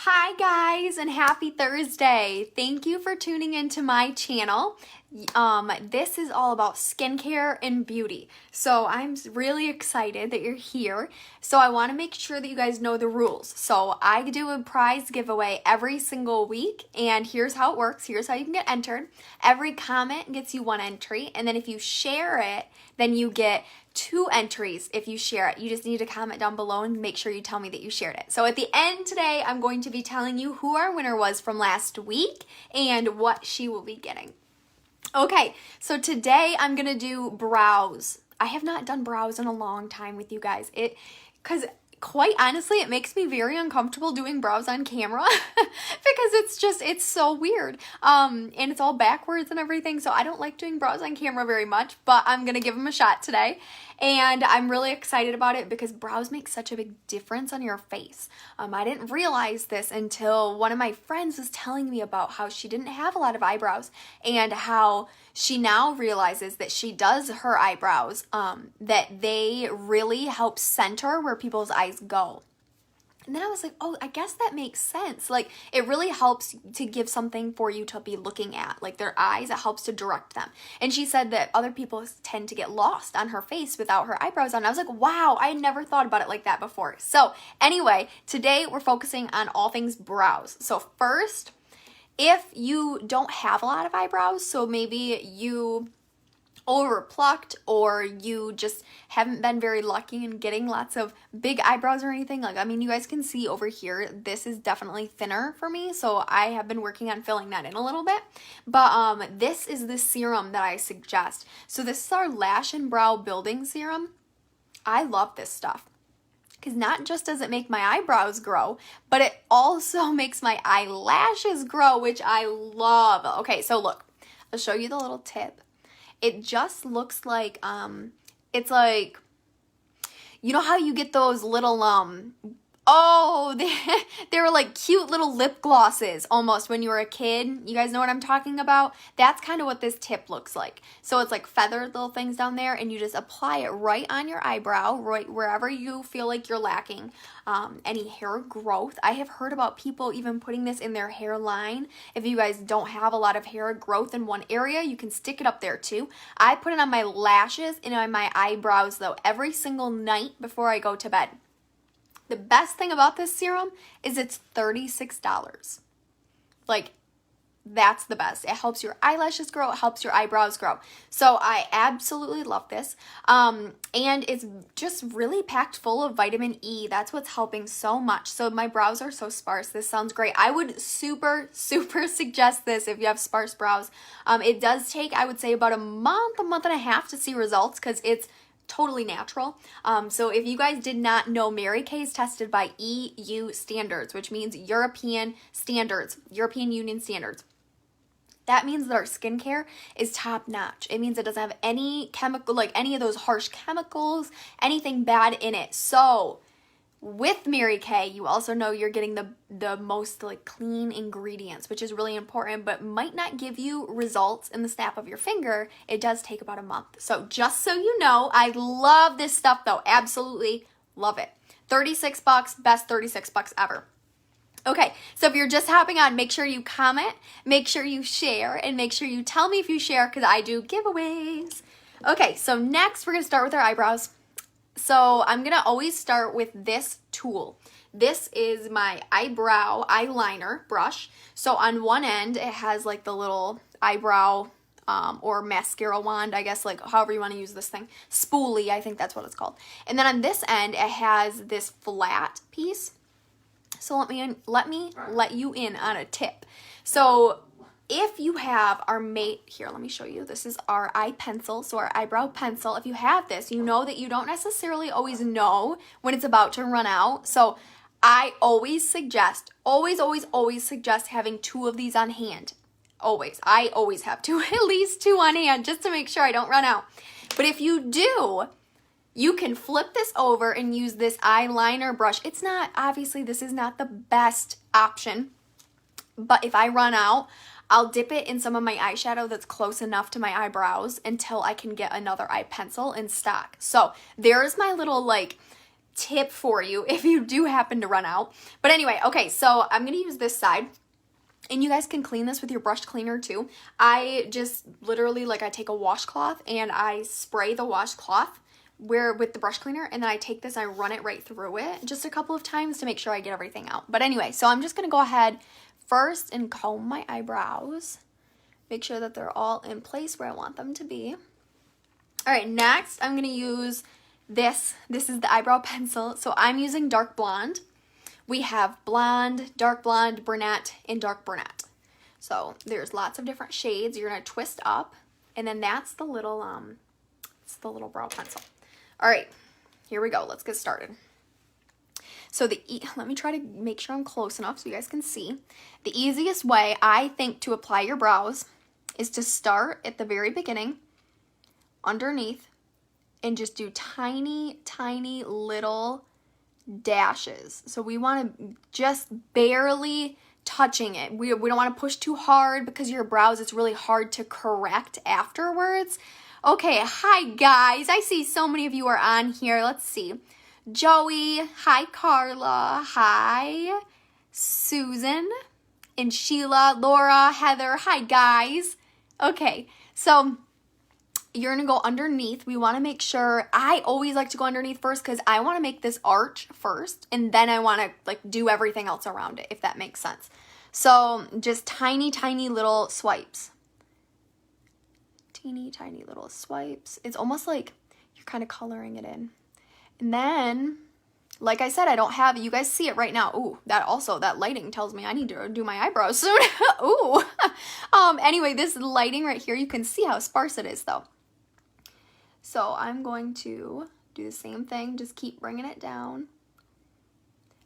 Hi guys, and happy Thursday. Thank you for tuning into my channel. This is all about skincare and beauty. So I'm really excited that you're here. So I want to make sure that you guys know the rules. So I do a prize giveaway every single week, and here's how it works. Here's how you can get entered. Every comment gets you one entry, and then if you share it, then you get 2 entries if you share it. You just need to comment down below and make sure you tell me that you shared it. So at the end today, I'm going to be telling you who our winner was from last week and what she will be getting. Okay, so today I'm gonna do brows. I have not done brows in a long time with you guys. Because quite honestly, it makes me very uncomfortable doing brows on camera because it's so weird. And it's all backwards and everything, so I don't like doing brows on camera very much, but I'm gonna give them a shot today. And I'm really excited about it because brows make such a big difference on your face. I didn't realize this until one of my friends was telling me about how she didn't have a lot of eyebrows and how she now realizes that she does her eyebrows, that they really help center where people's eyes go. And then I was like, oh, I guess that makes sense. Like, it really helps to give something for you to be looking at, like their eyes. It helps to direct them. And she said that other people tend to get lost on her face without her eyebrows on. I was like, wow, I never thought about it like that before. So anyway, today we're focusing on all things brows. So first, if you don't have a lot of eyebrows, so maybe you over plucked or you just haven't been very lucky in getting lots of big eyebrows or anything, like, I mean, you guys can see over here, this is definitely thinner for me, so I have been working on filling that in a little bit. But this is the serum that I suggest. So this is our lash and brow building serum. I love this stuff because not just does it make my eyebrows grow, but it also makes my eyelashes grow, which I love. Okay, so look, I'll show you the little tip. It just looks like, it's like, you know how you get those little, they were like cute little lip glosses almost when you were a kid. You guys know what I'm talking about? That's kind of what this tip looks like. So it's like feathered little things down there, and you just apply it right on your eyebrow, right wherever you feel like you're lacking any hair growth. I have heard about people even putting this in their hairline. If you guys don't have a lot of hair growth in one area, you can stick it up there too. I put it on my lashes and on my eyebrows though every single night before I go to bed. The best thing about this serum is it's $36. Like, that's the best. It helps your eyelashes grow. It helps your eyebrows grow. So I absolutely love this. And it's just really packed full of vitamin E. That's what's helping so much. So my brows are so sparse. This sounds great. I would super suggest this if you have sparse brows. It does take, I would say, about a month and a half to see results because it's totally natural. So if you guys did not know, Mary Kay is tested by EU standards, which means European standards, European Union standards. That means that our skincare is top notch. It means it doesn't have any chemical, like any of those harsh chemicals, anything bad in it. So with Mary Kay, you also know you're getting the most like clean ingredients, which is really important, but might not give you results in the snap of your finger. It does take about a month. So just so you know, I love this stuff though. Absolutely love it. $36, best $36 ever. Okay, so if you're just hopping on, make sure you comment, make sure you share, and make sure you tell me if you share because I do giveaways. Okay, so next we're gonna start with our eyebrows. So I'm going to always start with this tool. This is my eyebrow eyeliner brush. So on one end, it has like the little eyebrow or mascara wand, I guess, like however you want to use this thing. Spoolie, I think that's what it's called. And then on this end, it has this flat piece. So let me let you in on a tip. So if you have our mate, here, let me show you. This is our eye pencil, so our eyebrow pencil. If you have this, you know that you don't necessarily always know when it's about to run out. So I always suggest, always suggest having 2 of these on hand. Always. I always have 2, at least 2 on hand, just to make sure I don't run out. But if you do, you can flip this over and use this eyeliner brush. It's not, obviously, this is not the best option. But if I run out, I'll dip it in some of my eyeshadow that's close enough to my eyebrows until I can get another eye pencil in stock. So there's my little like tip for you if you do happen to run out. But anyway, okay, so I'm going to use this side. And you guys can clean this with your brush cleaner too. I just literally, like, I take a washcloth and I spray the washcloth with the brush cleaner, and then I take this, I run it right through it just a couple of times to make sure I get everything out. But anyway, so I'm just going to go ahead first and comb my eyebrows. Make sure that they're all in place where I want them to be. All right, next I'm going to use this. This is the eyebrow pencil. So I'm using dark blonde. We have blonde, dark blonde, brunette, and dark brunette. So there's lots of different shades. You're going to twist up, and then that's the little brow pencil. All right, here we go. Let's get started. So let me try to make sure I'm close enough so you guys can see. The easiest way, I think, to apply your brows is to start at the very beginning, underneath, and just do tiny, tiny little dashes. So we want to just barely touching it. We don't want to push too hard because your brows, it's really hard to correct afterwards. Okay, hi guys. I see so many of you are on here. Let's see. Joey, hi Carla, hi Susan, and Sheila, Laura, Heather, hi guys. Okay, so you're going to go underneath. We want to make sure, I always like to go underneath first because I want to make this arch first, and then I want to like do everything else around it, if that makes sense. So just tiny, tiny little swipes. Teeny, tiny little swipes. It's almost like you're kind of coloring it in. And then, like I said, I don't have, you guys see it right now. Ooh, that lighting tells me I need to do my eyebrows soon. Ooh. Anyway, this lighting right here, you can see how sparse it is though. So I'm going to do the same thing, just keep bringing it down.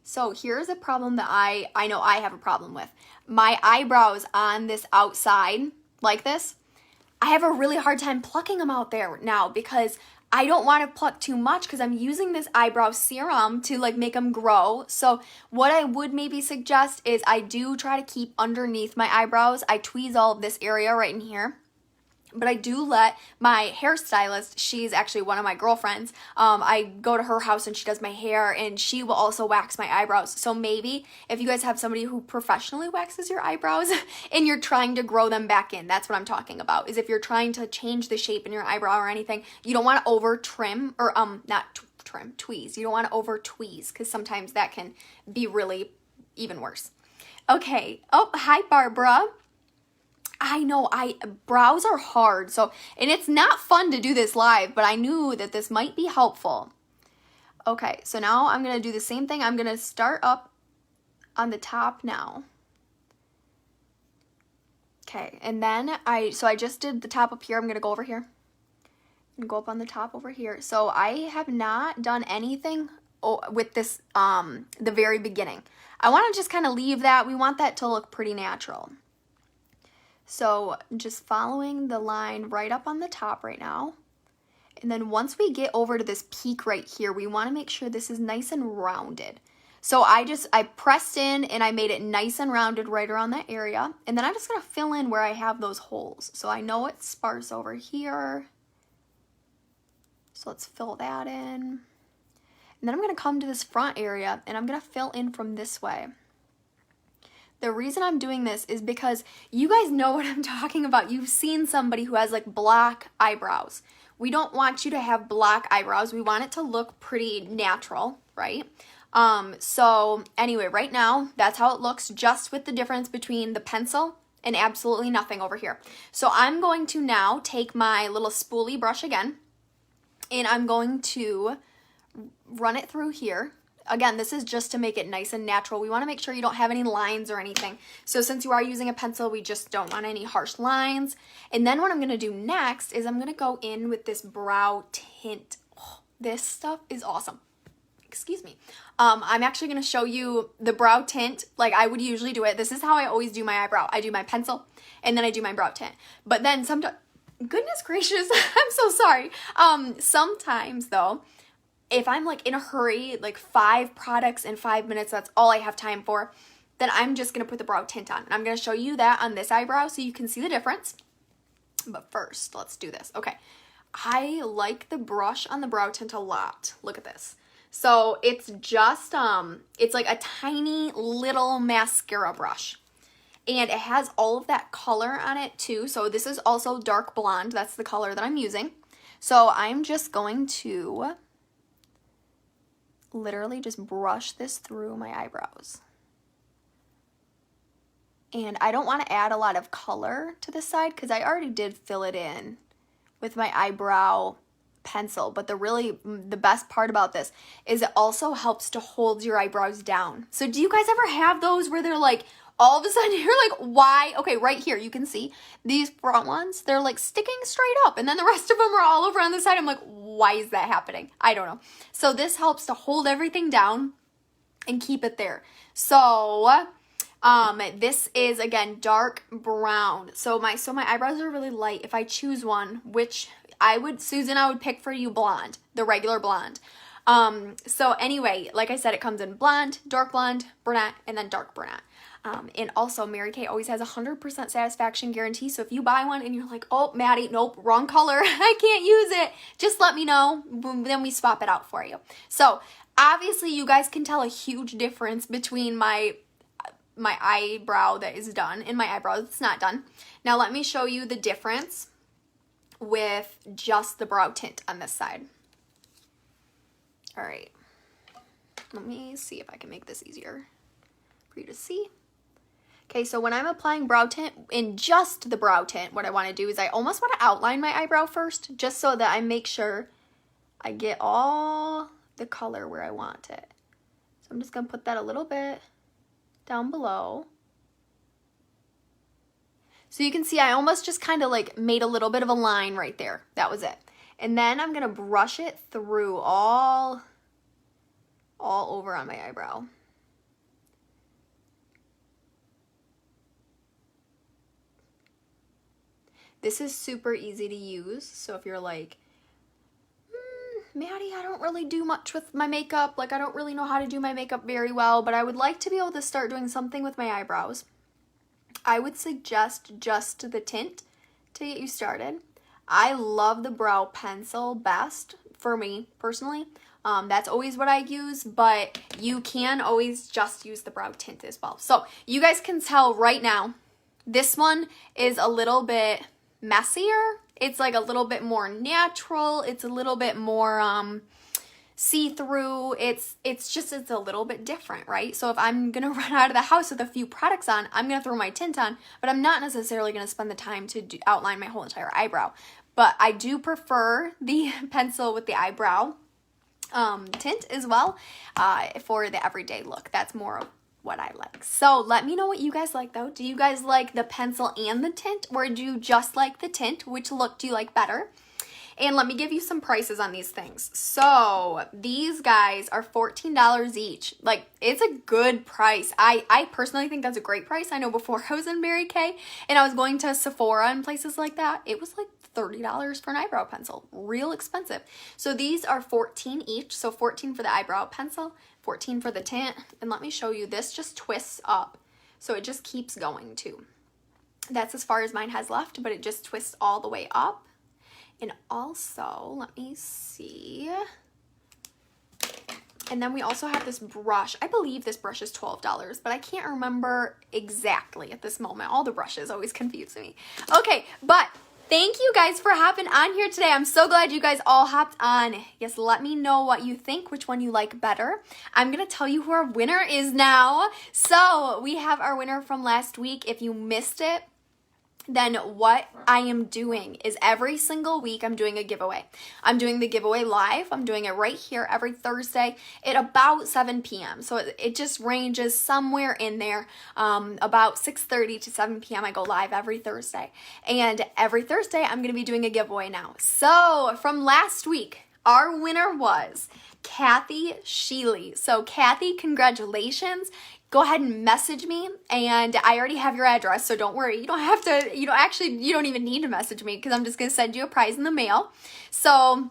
So here's a problem that I know I have a problem with. My eyebrows on this outside, like this, I have a really hard time plucking them out there now because I don't want to pluck too much because I'm using this eyebrow serum to like make them grow. So what I would maybe suggest is I do try to keep underneath my eyebrows. I tweeze all of this area right in here. But I do let my hairstylist, she's actually one of my girlfriends, I go to her house and she does my hair, and she will also wax my eyebrows. So maybe if you guys have somebody who professionally waxes your eyebrows and you're trying to grow them back in, that's what I'm talking about, is if you're trying to change the shape in your eyebrow or anything, you don't want to over trim, or tweeze. You don't want to over tweeze because sometimes that can be really even worse. Okay. Oh, hi, Barbara. I know, brows are hard, so, and it's not fun to do this live, but I knew that this might be helpful. Okay, so now I'm going to do the same thing. I'm going to start up on the top now. Okay, and then I just did the top up here. I'm going to go over here and go up on the top over here. So I have not done anything with this, the very beginning. I want to just kind of leave that. We want that to look pretty natural. So just following the line right up on the top right now. And then once we get over to this peak right here, we want to make sure this is nice and rounded. So I pressed in and I made it nice and rounded right around that area. And then I'm just going to fill in where I have those holes. So I know it's sparse over here. So let's fill that in. And then I'm going to come to this front area and I'm going to fill in from this way. The reason I'm doing this is because you guys know what I'm talking about. You've seen somebody who has like black eyebrows. We don't want you to have black eyebrows. We want it to look pretty natural, right? So anyway, right now, that's how it looks, just with the difference between the pencil and absolutely nothing over here. So I'm going to now take my little spoolie brush again, and I'm going to run it through here. Again, this is just to make it nice and natural. We want to make sure you don't have any lines or anything. So since you are using a pencil, we just don't want any harsh lines. And then what I'm going to do next is I'm going to go in with this brow tint. Oh, this stuff is awesome. Excuse me. I'm actually going to show you the brow tint like I would usually do it. This is how I always do my eyebrow. I do my pencil and then I do my brow tint. But then sometimes, goodness gracious, I'm so sorry. Sometimes though, if I'm like in a hurry, like 5 products in 5 minutes, that's all I have time for, then I'm just going to put the brow tint on. And I'm going to show you that on this eyebrow so you can see the difference. But first, let's do this. Okay. I like the brush on the brow tint a lot. Look at this. So it's just, it's like a tiny little mascara brush. And it has all of that color on it too. So this is also dark blonde. That's the color that I'm using. So I'm just going to literally just brush this through my eyebrows. And I don't want to add a lot of color to this side because I already did fill it in with my eyebrow pencil. But the best part about this is it also helps to hold your eyebrows down. So do you guys ever have those where they're like, all of a sudden you're like, why? Okay, right here, you can see these front ones, they're like sticking straight up. And then the rest of them are all over on the side. I'm like, why is that happening? I don't know. So this helps to hold everything down and keep it there. So this is, again, dark brown. So my eyebrows are really light. If I choose one, which Susan, I would pick for you blonde, the regular blonde. So anyway, like I said, it comes in blonde, dark blonde, brunette, and then dark brunette. And also Mary Kay always has 100% satisfaction guarantee. So if you buy one and you're like, oh, Maddie, nope, wrong color, I can't use it, just let me know. Then we swap it out for you. So obviously you guys can tell a huge difference between my eyebrow that is done and my eyebrow that's not done. Now let me show you the difference with just the brow tint on this side. All right, let me see if I can make this easier for you to see. Okay, so when I'm applying brow tint, in just the brow tint, what I want to do is I almost want to outline my eyebrow first, just so that I make sure I get all the color where I want it. So I'm just going to put that a little bit down below. So you can see I almost just kind of like made a little bit of a line right there. That was it. And then I'm going to brush it through all over on my eyebrow. This is super easy to use. So if you're like, Maddie, I don't really do much with my makeup. Like, I don't really know how to do my makeup very well, but I would like to be able to start doing something with my eyebrows. I would suggest just the tint to get you started. I love the brow pencil best for me personally. That's always what I use, but you can always just use the brow tint as well. So you guys can tell right now, this one is a little bit messier. It's like a little bit more natural. It's a little bit more see-through. It's a little bit different, right? So if I'm gonna run out of the house with a few products on, I'm gonna throw my tint on, but I'm not necessarily gonna spend the time to outline my whole entire eyebrow. But I do prefer the pencil with the eyebrow tint as well for the everyday look. That's more of what I like. So let me know what you guys like though. Do you guys like the pencil and the tint, or do you just like the tint? Which look do you like better? And let me give you some prices on these things. So these guys are $14 each. Like, it's a good price. I personally think that's a great price. I know before I was in Mary Kay and I was going to Sephora and places like that, it was like $30 for an eyebrow pencil. Real expensive. So these are $14 each. So $14 for the eyebrow pencil, $14 for the tint. And let me show you, this just twists up. So it just keeps going too. That's as far as mine has left, but it just twists all the way up. And also, let me see. And then we also have this brush. I believe this brush is $12, but I can't remember exactly at this moment. All the brushes always confuse me. Okay, but thank you guys for hopping on here today. I'm so glad you guys all hopped on. Yes, let me know what you think, which one you like better. I'm going to tell you who our winner is now. So we have our winner from last week. If you missed it, then what I am doing is every single week I'm doing a giveaway. I'm doing the giveaway live. I'm doing it right here every Thursday at about 7 p.m. So it just ranges somewhere in there. About 6:30 to 7 p.m. I go live every Thursday. And every Thursday I'm going to be doing a giveaway now. So from last week, our winner was Kathy Sheely. So Kathy, congratulations. Go ahead and message me, and I already have your address, so don't worry. You don't have to, you don't even need to message me because I'm just going to send you a prize in the mail. So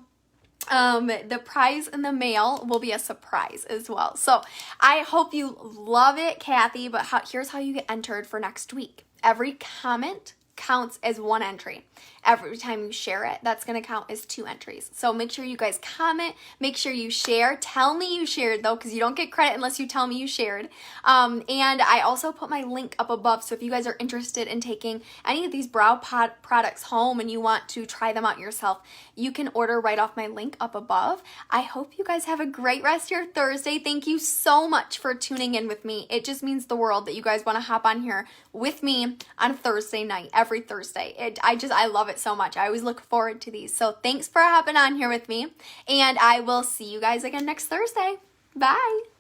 the prize in the mail will be a surprise as well. So I hope you love it, Kathy, but here's how you get entered for next week. Every comment counts as one entry. every time you share it, that's going to count as 2 entries. So make sure you guys comment, make sure you share. Tell me you shared though, because you don't get credit unless you tell me you shared. And I also put my link up above, so if you guys are interested in taking any of these brow products home and you want to try them out yourself, you can order right off my link up above. I hope you guys have a great rest of your Thursday. Thank you so much for tuning in with me. It just means the world that you guys want to hop on here with me on a Thursday night, every Thursday. I love it so much. I always look forward to these. So thanks for hopping on here with me, and I will see you guys again next Thursday. Bye.